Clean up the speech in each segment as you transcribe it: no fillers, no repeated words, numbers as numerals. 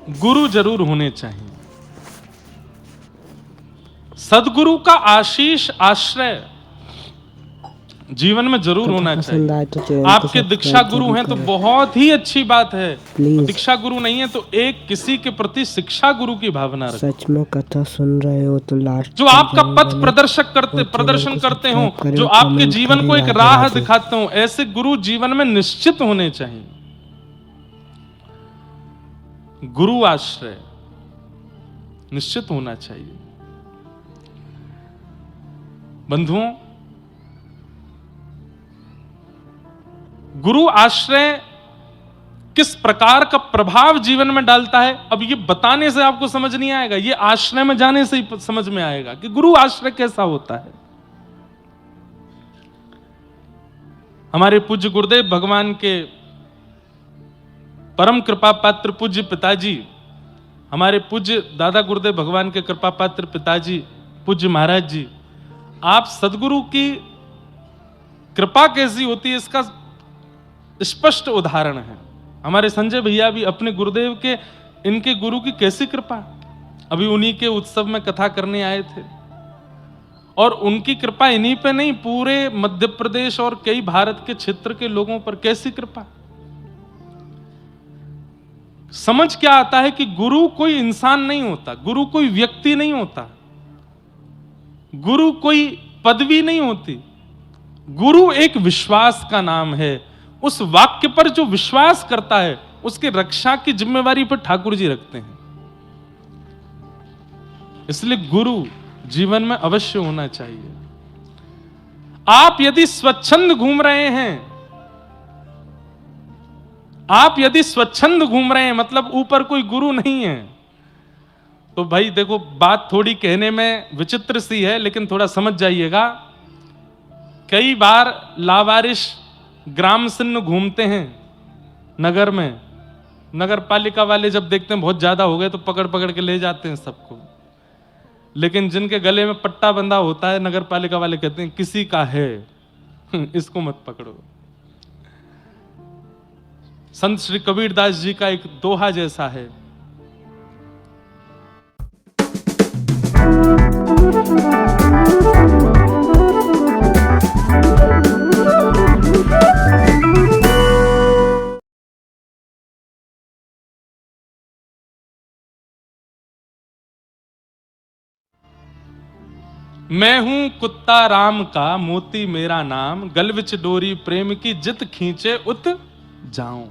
गुरु जरूर होने चाहिए। सदगुरु का आशीष आश्रय जीवन में जरूर होना चाहिए। आपके दीक्षा गुरु हैं तो बहुत ही अच्छी बात है, दीक्षा गुरु नहीं है तो एक किसी के प्रति शिक्षा गुरु की भावना रखें। सच में कथा सुन रहे हो तो लास्ट जो आपका पथ प्रदर्शन करते हो, जो आपके जीवन को एक राह दिखाते हो, ऐसे गुरु जीवन में निश्चित होने चाहिए। गुरु आश्रय निश्चित होना चाहिए। बंधुओं, गुरु आश्रय किस प्रकार का प्रभाव जीवन में डालता है, अब ये बताने से आपको समझ नहीं आएगा, ये आश्रय में जाने से ही समझ में आएगा कि गुरु आश्रय कैसा होता है। हमारे पूज्य गुरुदेव भगवान के परम कृपा पात्र पूज्य पिताजी, हमारे पूज्य दादा गुरुदेव भगवान के कृपा पात्र पिताजी पूज्य महाराज जी, आप सदगुरु की कृपा कैसी होती है इसका स्पष्ट उदाहरण है। हमारे संजय भैया भी अपने गुरुदेव के, इनके गुरु की कैसी कृपा, अभी उन्हीं के उत्सव में कथा करने आए थे, और उनकी कृपा इन्हीं पे नहीं, पूरे मध्य प्रदेश और कई भारत के क्षेत्र के लोगों पर कैसी कृपा। समझ क्या आता है कि गुरु कोई इंसान नहीं होता, गुरु कोई व्यक्ति नहीं होता, गुरु कोई पदवी नहीं होती, गुरु एक विश्वास का नाम है। उस वाक्य पर जो विश्वास करता है उसकी रक्षा की जिम्मेवारी पर ठाकुर जी रखते हैं। इसलिए गुरु जीवन में अवश्य होना चाहिए। आप यदि स्वच्छंद घूम रहे हैं, आप यदि स्वच्छंद घूम रहे हैं मतलब ऊपर कोई गुरु नहीं है, तो भाई देखो, बात थोड़ी कहने में विचित्र सी है लेकिन थोड़ा समझ जाइएगा। कई बार लावारिश ग्राम सिन्न घूमते हैं नगर में, नगर पालिका वाले जब देखते हैं बहुत ज्यादा हो गए तो पकड़ पकड़ के ले जाते हैं सबको, लेकिन जिनके गले में पट्टा बंधा होता है नगर पालिका वाले कहते हैं किसी का है इसको मत पकड़ो। संत श्री कबीरदास जी का एक दोहा जैसा है, मैं हूं कुत्ता राम का मोती मेरा नाम, गल विच डोरी प्रेम की जित खींचे उत जाऊं।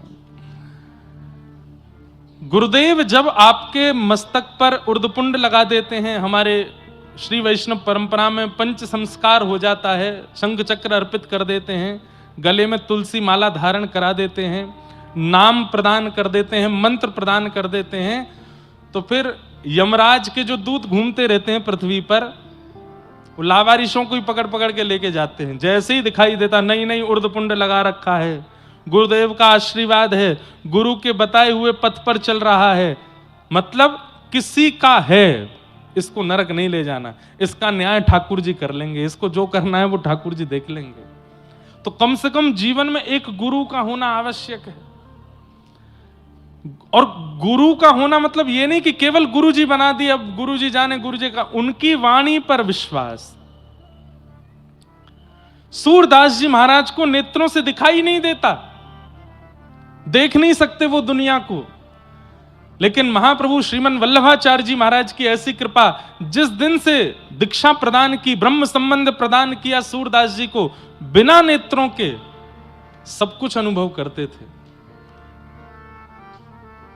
गुरुदेव जब आपके मस्तक पर उर्दपुंड लगा देते हैं, हमारे श्री वैष्णव परंपरा में पंच संस्कार हो जाता है, शंख चक्र अर्पित कर देते हैं, गले में तुलसी माला धारण करा देते हैं, नाम प्रदान कर देते हैं, मंत्र प्रदान कर देते हैं, तो फिर यमराज के जो दूत घूमते रहते हैं पृथ्वी पर, वो लावारिशों को ही पकड़ पकड़ के लेके जाते हैं। जैसे ही दिखाई देता नहीं नहीं उर्दपुंड लगा रखा है, गुरुदेव का आशीर्वाद है, गुरु के बताए हुए पथ पर चल रहा है, मतलब किसी का है, इसको नरक नहीं ले जाना, इसका न्याय ठाकुर जी कर लेंगे, इसको जो करना है वो ठाकुर जी देख लेंगे। तो कम से कम जीवन में एक गुरु का होना आवश्यक है। और गुरु का होना मतलब ये नहीं कि केवल गुरु जी बना दिए, अब गुरु जी जाने गुरु जी का, उनकी वाणी पर विश्वास। सूरदास जी महाराज को नेत्रों से दिखाई नहीं देता, देख नहीं सकते वो दुनिया को, लेकिन महाप्रभु श्रीमन वल्लभाचार्य जी महाराज की ऐसी कृपा, जिस दिन से दीक्षा प्रदान की, ब्रह्म संबंध प्रदान किया सूरदास जी को, बिना नेत्रों के सब कुछ अनुभव करते थे।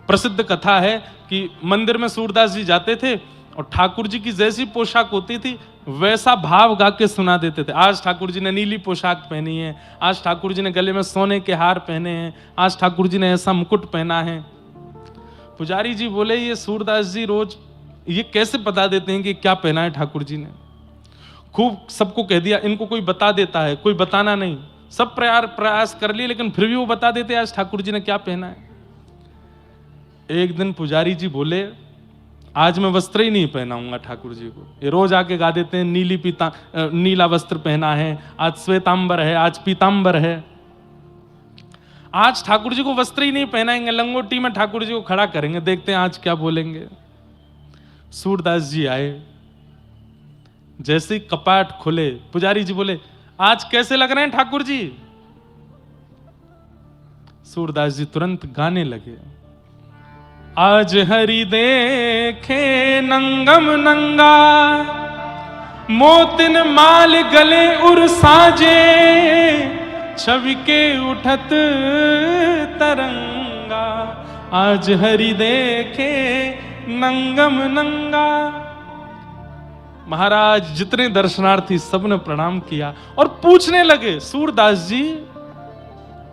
प्रसिद्ध कथा है कि मंदिर में सूरदास जी जाते थे और ठाकुर जी की जैसी पोशाक होती थी वैसा भाव गा के सुना देते थे। आज ठाकुर जी ने नीली पोशाक पहनी है, आज ठाकुर जी ने गले में सोने के हार पहने हैं, आज ठाकुर जी ने ऐसा मुकुट पहना है। पुजारी जी बोले, ये सूरदास जी रोज ये कैसे बता देते हैं कि क्या पहना है ठाकुर जी ने? खूब सबको कह दिया, इनको कोई बता देता है, कोई बताना नहीं, सब प्रयास कर लिए लेकिन फिर भी वो बता देते आज ठाकुर जी ने क्या पहना है। एक दिन पुजारी जी बोले, आज मैं वस्त्र ही नहीं पहनाऊंगा ठाकुर जी को, ये रोज आके गा देते हैं नीला वस्त्र पहना है, आज श्वेतांबर है, आज पीतांबर है। आज ठाकुर जी को वस्त्र ही नहीं पहनाएंगे, लंगोटी में ठाकुर जी को खड़ा करेंगे, देखते हैं आज क्या बोलेंगे। सूरदास जी आए, जैसे ही कपाट खुले, पुजारी जी बोले आज कैसे लग रहे हैं ठाकुर जी। सूरदास जी तुरंत गाने लगे, आज हरि देखे नंगम नंगा, मोतिन माल गले उर साजे, छवि के उठत तरंगा, आज हरि देखे नंगम नंगा। महाराज जितने दर्शनार्थी सबने प्रणाम किया और पूछने लगे, सूरदास जी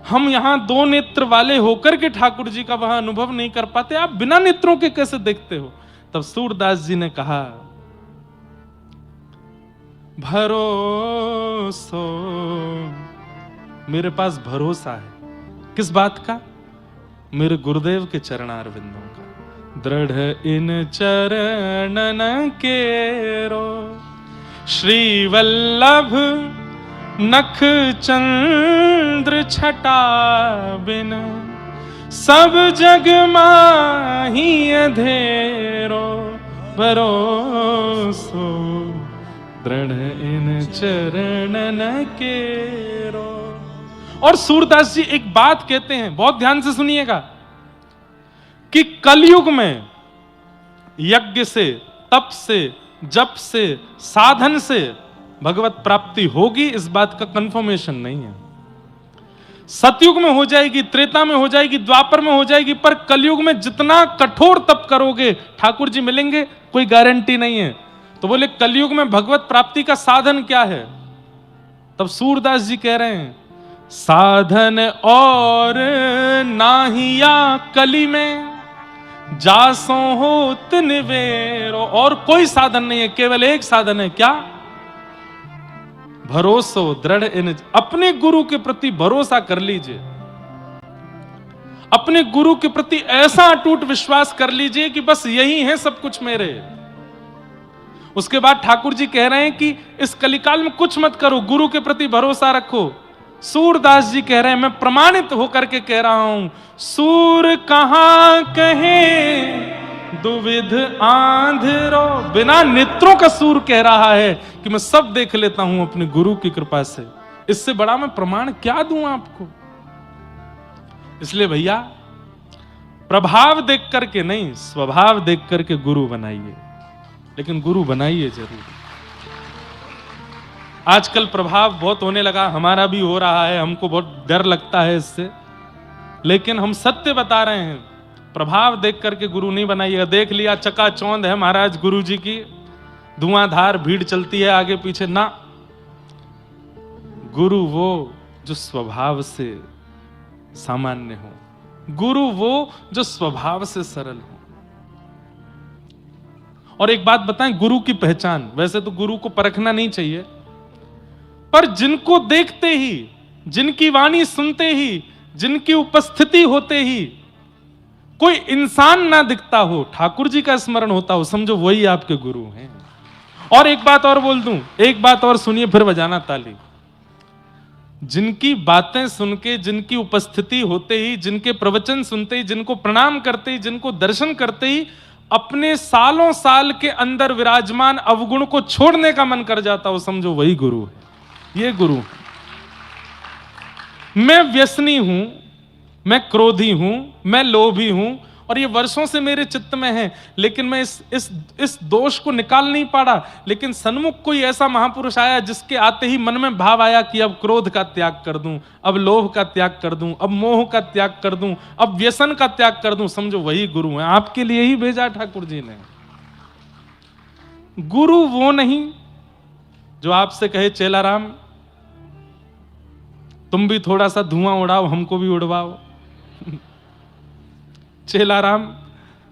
हम यहां दो नेत्र वाले होकर के ठाकुर जी का वहां अनुभव नहीं कर पाते, आप बिना नेत्रों के कैसे देखते हो। तब सूरदास जी ने कहा, भरोसो, मेरे पास भरोसा है। किस बात का? मेरे गुरुदेव के चरणारविंदों का। दृढ़ इन चरणन केरो, श्री वल्लभ नख चंद्र छटा बिन, सब जग माही अधेरो, भरोसो दृढ़ इन चरणन केरो। और सूरदास जी एक बात कहते हैं, बहुत ध्यान से सुनिएगा, कि कलयुग में यज्ञ से, तप से, जप से, साधन से भगवत प्राप्ति होगी, इस बात का कंफर्मेशन नहीं है। सतयुग में हो जाएगी, त्रेता में हो जाएगी, द्वापर में हो जाएगी, पर कलयुग में जितना कठोर तप करोगे ठाकुर जी मिलेंगे, कोई गारंटी नहीं है। तो बोले कलयुग में भगवत प्राप्ति का साधन क्या है? तब सूरदास जी कह रहे हैं, साधन और नाहिया कली में, जासो होत निवेरो। और कोई साधन नहीं है, केवल एक साधन है, क्या? भरोसो दृढ़ इन। अपने गुरु के प्रति भरोसा कर लीजिए, अपने गुरु के प्रति ऐसा अटूट विश्वास कर लीजिए कि बस यही है सब कुछ मेरे। उसके बाद ठाकुर जी कह रहे हैं कि इस कलिकाल में कुछ मत करो, गुरु के प्रति भरोसा रखो। सूरदास जी कह रहे हैं, मैं प्रमाणित होकर के कह रहा हूं, सूर कहां कहे दुविध आंधरो। बिना नेत्रों का सूर कह रहा है कि मैं सब देख लेता हूं अपने गुरु की कृपा से। इससे बड़ा मैं प्रमाण क्या दूं आपको? इसलिए भैया प्रभाव देख करके नहीं, स्वभाव देख करके गुरु बनाइए, लेकिन गुरु बनाइए जरूर। आजकल प्रभाव बहुत होने लगा, हमारा भी हो रहा है, हमको बहुत डर लगता है इससे, लेकिन हम सत्य बता रहे हैं, प्रभाव देख करके गुरु नहीं बनाइएगा। देख लिया चकाचौंध है महाराज गुरु जी की, धुआंधार भीड़ चलती है आगे पीछे, ना। गुरु वो जो स्वभाव से सामान्य हो, गुरु वो जो स्वभाव से सरल हो। और एक बात बताएं, गुरु की पहचान, वैसे तो गुरु को परखना नहीं चाहिए, पर जिनको देखते ही, जिनकी वाणी सुनते ही, जिनकी उपस्थिति होते ही कोई इंसान ना दिखता हो, ठाकुर जी का स्मरण होता हो, समझो वही आपके गुरु हैं। और एक बात और बोल दूं, एक बात और सुनिए फिर बजाना ताली। जिनकी बातें सुन के, जिनकी उपस्थिति होते ही, जिनके प्रवचन सुनते ही, जिनको प्रणाम करते ही, जिनको दर्शन करते ही अपने सालों साल के अंदर विराजमान अवगुण को छोड़ने का मन कर जाता हो, समझो वही गुरु है। ये गुरु। मैं व्यसनी हूं, मैं क्रोधी हूं, मैं लोभी हूं, और ये वर्षों से मेरे चित्त में है, लेकिन मैं इस दोष को निकाल नहीं पाड़ा। लेकिन सन्मुख कोई ऐसा महापुरुष आया जिसके आते ही मन में भाव आया कि अब क्रोध का त्याग कर दूं, अब लोभ का त्याग कर दूं, अब मोह का त्याग कर दूं, अब व्यसन का त्याग कर दूं, समझो वही गुरु है। आपके लिए ही भेजा ठाकुर जी ने। गुरु वो नहीं जो आपसे कहे चेला राम तुम भी थोड़ा सा धुआं उड़ाओ, हमको भी उड़वाओ। चेला राम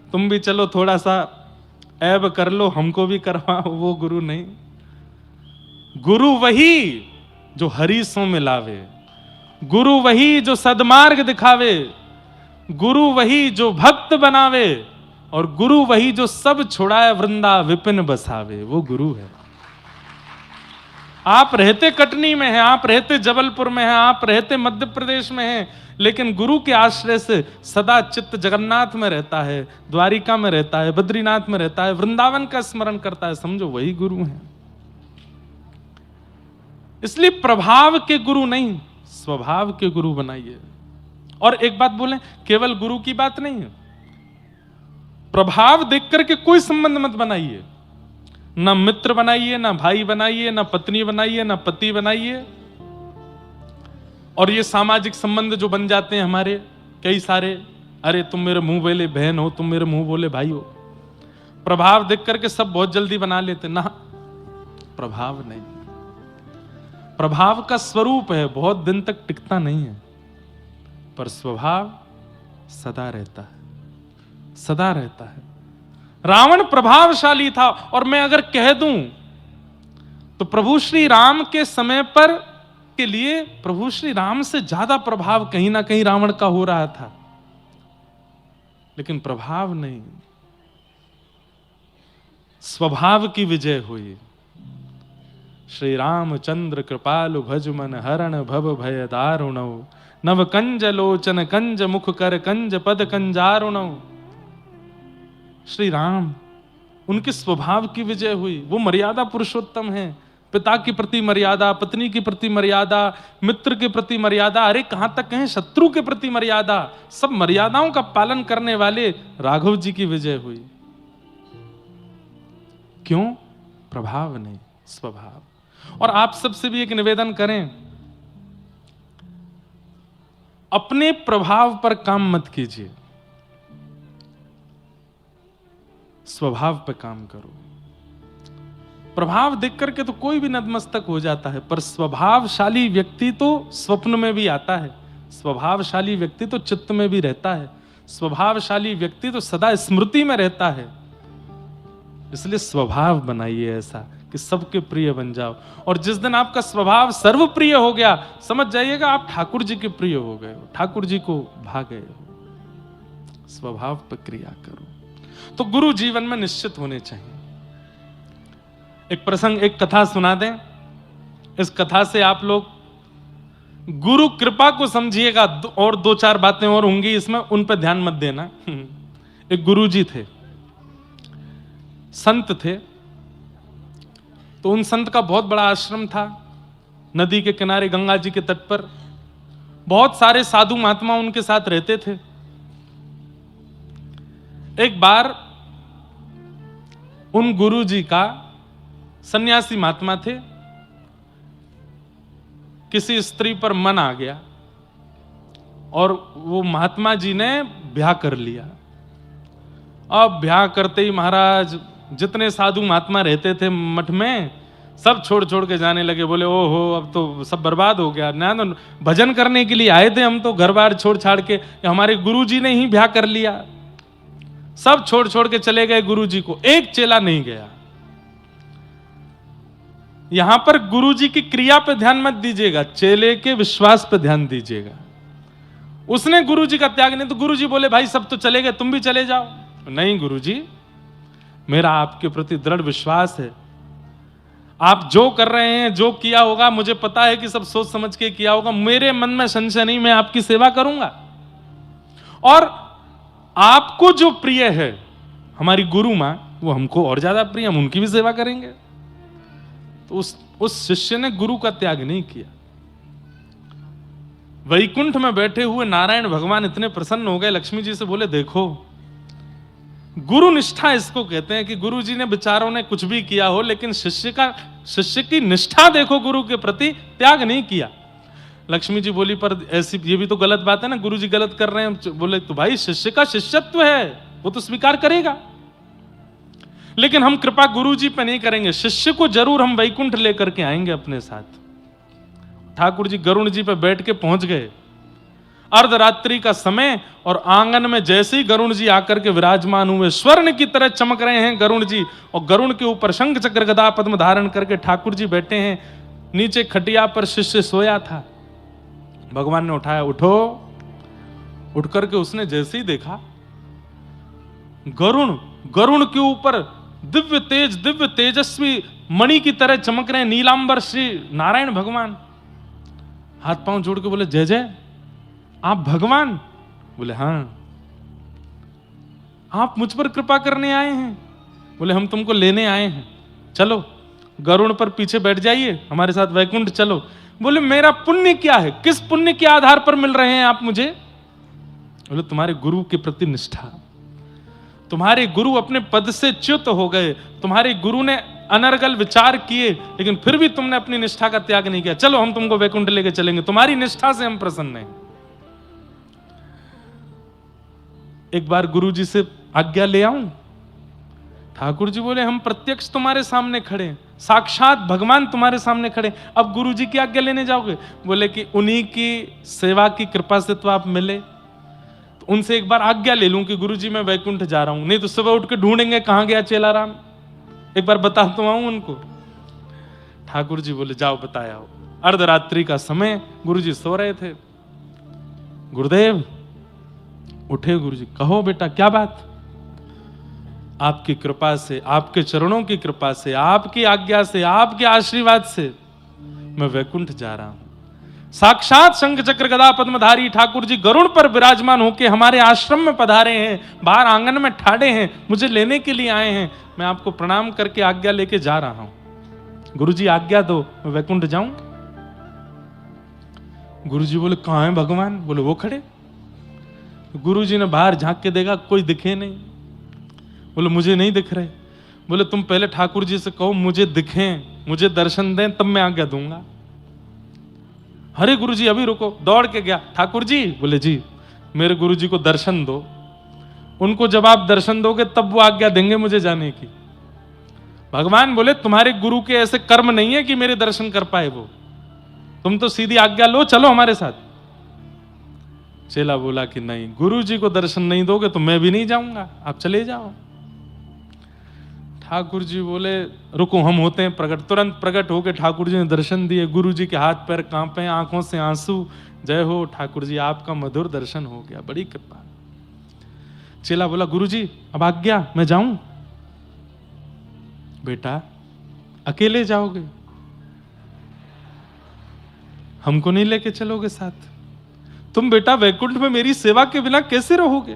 तुम भी चलो थोड़ा सा ऐब कर लो, हमको भी करवाओ। वो गुरु नहीं। गुरु वही जो हरि सो मिलावे, गुरु वही जो सदमार्ग दिखावे, गुरु वही जो भक्त बनावे, और गुरु वही जो सब छुड़ाए वृंदा विपिन बसावे। वो गुरु है। आप रहते कटनी में हैं, आप रहते जबलपुर में हैं, आप रहते मध्य प्रदेश में हैं, लेकिन गुरु के आश्रय से सदा चित्त जगन्नाथ में रहता है, द्वारिका में रहता है, बद्रीनाथ में रहता है, वृंदावन का स्मरण करता है, समझो वही गुरु हैं। इसलिए प्रभाव के गुरु नहीं, स्वभाव के गुरु बनाइए। और एक बात बोलें, केवल गुरु की बात नहीं है, प्रभाव देख करके कोई संबंध मत बनाइए। ना मित्र बनाइए, ना भाई बनाइए, ना पत्नी बनाइए, ना पति बनाइए। और ये सामाजिक संबंध जो बन जाते हैं हमारे कई सारे, अरे तुम मेरे मुंह बोले बहन हो, तुम मेरे मुंह बोले भाई हो, प्रभाव देख करके सब बहुत जल्दी बना लेते। ना, प्रभाव नहीं, प्रभाव का स्वरूप है, बहुत दिन तक टिकता नहीं है, पर स्वभाव सदा रहता है, सदा रहता है। रावण प्रभावशाली था, और मैं अगर कह दूं तो प्रभु श्री राम के समय पर के लिए प्रभु श्री राम से ज्यादा प्रभाव कहीं ना कहीं रावण का हो रहा था, लेकिन प्रभाव नहीं, स्वभाव की विजय हुई। श्री रामचंद्र कृपालु भज मन हरण भव भय दारुणौ, नव कंज लोचन कंज मुख कर कंज पद कंजारुणौ। श्री राम, उनके स्वभाव की विजय हुई। वो मर्यादा पुरुषोत्तम है, पिता के प्रति मर्यादा, पत्नी के प्रति मर्यादा, मित्र के प्रति मर्यादा, अरे कहां तक कहें शत्रु के प्रति मर्यादा, सब मर्यादाओं का पालन करने वाले राघव जी की विजय हुई। क्यों? प्रभाव नहीं, स्वभाव। और आप सबसे भी एक निवेदन करें, अपने प्रभाव पर काम मत कीजिए, स्वभाव पर काम करो। प्रभाव देख करके तो कोई भी नतमस्तक हो जाता है, पर स्वभावशाली व्यक्ति तो स्वप्न में भी आता है, स्वभावशाली व्यक्ति तो चित्त में भी रहता है, स्वभावशाली व्यक्ति तो सदा स्मृति में रहता है। इसलिए स्वभाव बनाइए ऐसा कि सबके प्रिय बन जाओ। और जिस दिन आपका स्वभाव सर्वप्रिय हो गया, समझ जाइएगा आप ठाकुर जी के प्रिय हो गए हो, ठाकुर जी को भा गए हो। स्वभाव पर क्रिया करो। तो गुरु जीवन में निश्चित होने चाहिए। एक प्रसंग, एक कथा सुना दें। इस कथा से आप लोग गुरु कृपा को समझिएगा, और दो चार बातें और होंगी इसमें, उन पर ध्यान मत देना। एक गुरु जी थे, संत थे। तो उन संत का बहुत बड़ा आश्रम था, नदी के किनारे गंगा जी के तट पर। बहुत सारे साधु महात्मा उनके साथ रहते थे। एक बार उन गुरु जी का, सन्यासी महात्मा थे, किसी स्त्री पर मन आ गया और वो महात्मा जी ने ब्याह कर लिया। अब ब्याह करते ही महाराज जितने साधु महात्मा रहते थे मठ में, सब छोड़ छोड़ के जाने लगे। बोले ओहो, अब तो सब बर्बाद हो गया ना, तो भजन करने के लिए आए थे हम, तो घर बार छोड़ छाड़ के, हमारे गुरु जी ने ही ब्याह कर लिया। सब छोड़ छोड़ के चले गए गुरु जी को, एक चेला नहीं गया। यहां पर गुरु जी की क्रिया पे ध्यान मत दीजिएगा, चेले के विश्वास पे ध्यान दीजिएगा। उसने गुरु जी का त्याग नहीं, तो गुरु जी बोले भाई सब तो चले गए, तुम भी चले जाओ। नहीं गुरु जी, मेरा आपके प्रति दृढ़ विश्वास है, आप जो कर रहे हैं, जो किया होगा, मुझे पता है कि सब सोच समझ के किया होगा, मेरे मन में संशय नहीं, मैं आपकी सेवा करूंगा। और आपको जो प्रिय है, हमारी गुरु मां, वो हमको और ज्यादा प्रिय, हम उनकी भी सेवा करेंगे। तो उस शिष्य ने गुरु का त्याग नहीं किया। वैकुंठ में बैठे हुए नारायण भगवान इतने प्रसन्न हो गए, लक्ष्मी जी से बोले देखो, गुरु निष्ठा इसको कहते हैं कि गुरु जी ने बेचारों ने कुछ भी किया हो, लेकिन शिष्य की निष्ठा देखो, गुरु के प्रति त्याग नहीं किया। लक्ष्मी जी बोली पर ऐसी, ये भी तो गलत बात है ना, गुरु जी गलत कर रहे हैं। बोले तो भाई शिष्य का शिष्यत्व है, वो तो स्वीकार करेगा, लेकिन हम कृपा गुरु जी पे नहीं करेंगे, शिष्य को जरूर हम वैकुंठ लेकर के आएंगे अपने साथ। ठाकुर जी गरुण जी पे बैठ के पहुंच गए, अर्धरात्रि का समय, और आंगन में जैसे ही गरुण जी आकर के विराजमान हुए, स्वर्ण की तरह चमक रहे हैं गरुण जी, और गरुण के ऊपर शंख चक्र गदा पद्म धारण करके ठाकुर जी बैठे हैं। नीचे खटिया पर शिष्य सोया था, भगवान ने उठाया, उठो। उठ करके उसने जैसे ही देखा, गरुण के ऊपर दिव्य तेज, दिव्य तेजस्वी मणि की तरह चमक रहे हैं नीलांबर श्री नारायण भगवान। हाथ पांव जोड़ के बोले, जय जय, आप भगवान? बोले हाँ। आप मुझ पर कृपा करने आए हैं? बोले हम तुमको लेने आए हैं, चलो गरुड़ पर पीछे बैठ जाइए, हमारे साथ वैकुंठ चलो। बोले मेरा पुण्य क्या है? किस पुण्य के आधार पर मिल रहे हैं आप मुझे? बोले तुम्हारे गुरु के प्रति निष्ठा। तुम्हारे गुरु अपने पद से च्युत हो गए, तुम्हारे गुरु ने अनर्गल विचार किए, लेकिन फिर भी तुमने अपनी निष्ठा का त्याग नहीं किया। चलो हम तुमको वैकुंठ लेके चलेंगे, तुम्हारी निष्ठा से हम प्रसन्न हैं। एक बार गुरुजी से आज्ञा ले आऊं? ठाकुर जी बोले हम प्रत्यक्ष तुम्हारे सामने खड़े हैं, साक्षात भगवान तुम्हारे सामने खड़े, अब गुरुजी की आज्ञा लेने जाओगे? बोले कि उन्हीं की सेवा की कृपा से तो आप मिले, तो उनसे एक बार आज्ञा ले लूं कि गुरुजी मैं वैकुंठ जा रहा हूं, नहीं तो सुबह उठ के ढूंढेंगे कहां गया चेलाराम, एक बार बता तो आऊं उनको। ठाकुर जी बोले जाओ बताया हो। अर्धरात्रि का समय, गुरुजी सो रहे थे। गुरुदेव उठे, गुरुजी कहो बेटा क्या बात? आपकी कृपा से, आपके चरणों की कृपा से, आपकी आज्ञा से, आपके आशीर्वाद से मैं वैकुंठ जा रहा हूं। साक्षात शंख चक्र गदा पद्मधारी ठाकुर जी गरुड़ पर विराजमान होकर हमारे आश्रम में पधारे हैं, बाहर आंगन में ठाड़े हैं, मुझे लेने के लिए आए हैं। मैं आपको प्रणाम करके आज्ञा लेके जा रहा हूं। गुरुजी आज्ञा दो, मैं वैकुंठ जाऊं। गुरुजी बोले कहां है भगवान? बोले वो खड़े। गुरुजी ने बाहर झांक के देखा, कोई दिखे नहीं। बोले मुझे नहीं दिख रहे। बोले तुम पहले ठाकुर जी से कहो मुझे दिखें, मुझे दर्शन दें, तब मैं आज्ञा दूंगा। अरे गुरुजी अभी रुको, दौड़ के गया। ठाकुर जी? बोले जी। मेरे गुरुजी को दर्शन दो, उनको जब आप दर्शन दोगे तब वो आज्ञा देंगे मुझे जाने की। भगवान बोले तुम्हारे गुरु के ऐसे कर्म नहीं है कि मेरे दर्शन कर पाए वो, तुम तो सीधी आज्ञा लो, चलो हमारे साथ। चेला बोला कि नहीं, गुरुजी को दर्शन नहीं दोगे तो मैं भी नहीं जाऊंगा, आप चले जाओ। ठाकुर जी बोले रुको हम होते हैं प्रकट। तुरंत प्रकट होकर ठाकुर जी ने दर्शन दिए। गुरु जी के हाथ पैर कांपे, आंखों से आंसू। जय हो ठाकुर जी, आपका मधुर दर्शन हो गया, बड़ी कृपा। चेला बोला गुरु जी अब आज्ञा, मैं जाऊं? बेटा अकेले जाओगे, हमको नहीं लेके चलोगे साथ? तुम बेटा वैकुंठ में मेरी सेवा के बिना कैसे रहोगे?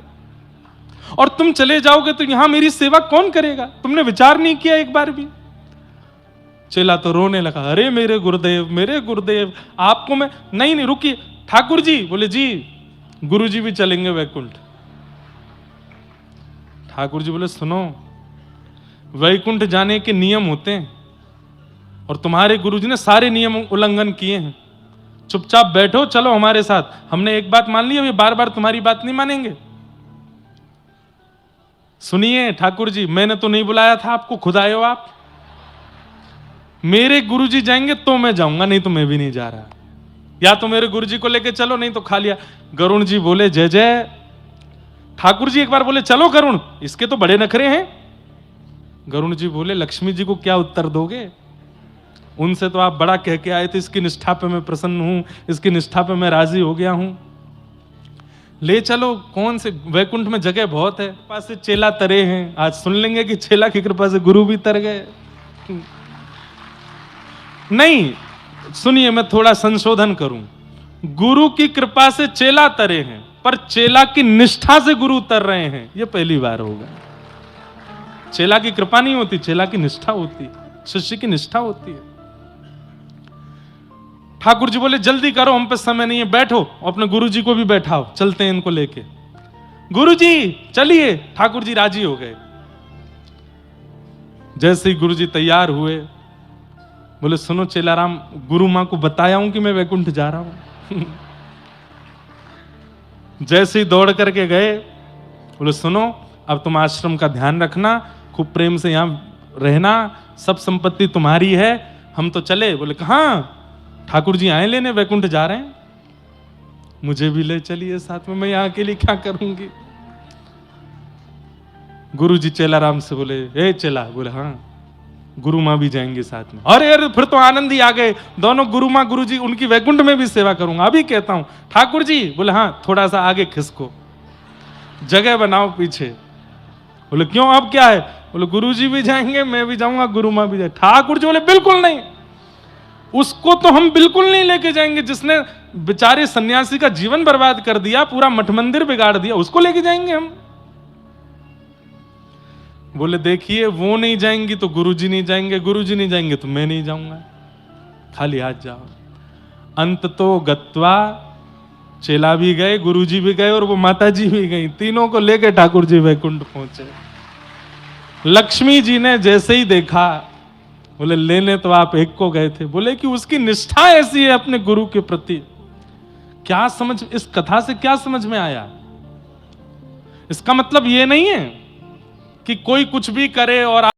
और तुम चले जाओगे तो यहां मेरी सेवा कौन करेगा? तुमने विचार नहीं किया एक बार भी? चेला तो रोने लगा, अरे मेरे गुरुदेव आपको मैं नहीं रुकिए। ठाकुर जी? बोले जी। गुरु जी भी चलेंगे वैकुंठ। ठाकुर जी बोले सुनो, वैकुंठ जाने के नियम होते हैं और तुम्हारे गुरु जी ने सारे नियम उल्लंघन किए हैं, चुपचाप बैठो, चलो हमारे साथ। हमने एक बात मान ली, अब ये बार बार तुम्हारी बात नहीं मानेंगे। सुनिए ठाकुर जी, मैंने तो नहीं बुलाया था आपको, खुद आए हो आप। मेरे गुरुजी जाएंगे तो मैं जाऊंगा, नहीं तो मैं भी नहीं जा रहा। या तो मेरे गुरुजी को लेके चलो, नहीं तो खा लिया। गरुण जी बोले जय जय। ठाकुर जी एक बार बोले चलो गरुण, इसके तो बड़े नखरे हैं। गरुण जी बोले लक्ष्मी जी को क्या उत्तर दोगे? उनसे तो आप बड़ा कह के आए थे, इसकी निष्ठा पे मैं प्रसन्न हूं, इसकी निष्ठा पे मैं राजी हो गया हूं, ले चलो। कौन से वैकुंठ में जगह बहुत है, पास से चेला तरे हैं। आज सुन लेंगे कि चेला की कृपा से गुरु भी तर गए। नहीं, सुनिए मैं थोड़ा संशोधन करूं। गुरु की कृपा से चेला तरे हैं, पर चेला की निष्ठा से गुरु तर रहे हैं, यह पहली बार होगा। चेला की कृपा नहीं होती, चेला की निष्ठा होती है, शिष्य की निष्ठा होती है। ठाकुर जी बोले जल्दी करो, हम पे समय नहीं है, बैठो। अपने गुरु जी को भी बैठाओ, चलते हैं इनको लेके। गुरु जी चलिए। ठाकुर जी राजी हो गए। जैसे ही गुरु जी तैयार हुए, बोले सुनो चेलाराम, गुरु मां को बताया हूं कि मैं वैकुंठ जा रहा हूं। जैसे ही दौड़ करके गए, बोले सुनो अब तुम आश्रम का ध्यान रखना, खूब प्रेम से यहां रहना, सब संपत्ति तुम्हारी है, हम तो चले। बोले कहां? ठाकुर जी आए लेने, वैकुंठ जा रहे हैं, मुझे भी ले चलिए साथ में, मैं यहां के लिए क्या करूंगी। गुरु जी चेलाराम से बोले ए चेला? बोले हाँ। गुरु मां भी जाएंगे साथ में। अरे अरे फिर तो आनंद ही आ गए, दोनों गुरु मां गुरु जी, उनकी वैकुंठ में भी सेवा करूंगा, अभी कहता हूं। ठाकुर जी? बोले हाँ, थोड़ा सा आगे खिसको, जगह बनाओ पीछे। बोले क्यों, अब क्या है? बोले गुरुजी भी जाएंगे, मैं भी जाऊंगा, गुरु माँ भी जाए। ठाकुर जी बोले बिल्कुल नहीं, उसको तो हम बिल्कुल नहीं लेके जाएंगे, जिसने बेचारे सन्यासी का जीवन बर्बाद कर दिया, पूरा मठ मंदिर बिगाड़ दिया, उसको लेके जाएंगे हम। बोले देखिए, वो नहीं जाएंगी तो गुरुजी नहीं जाएंगे, गुरुजी नहीं जाएंगे तो मैं नहीं जाऊंगा, खाली हाथ जाओ। अंत तो गत्वा, चेला भी गए, गुरुजी भी गए और वो माता जी भी गई, तीनों को लेके ठाकुर जी वैकुंठ पहुंचे। लक्ष्मी जी ने जैसे ही देखा, बोले लेने तो आप एक को गए थे, बोले कि उसकी निष्ठा ऐसी है अपने गुरु के प्रति। क्या समझ, इस कथा से क्या समझ में आया? इसका मतलब ये नहीं है कि कोई कुछ भी करे और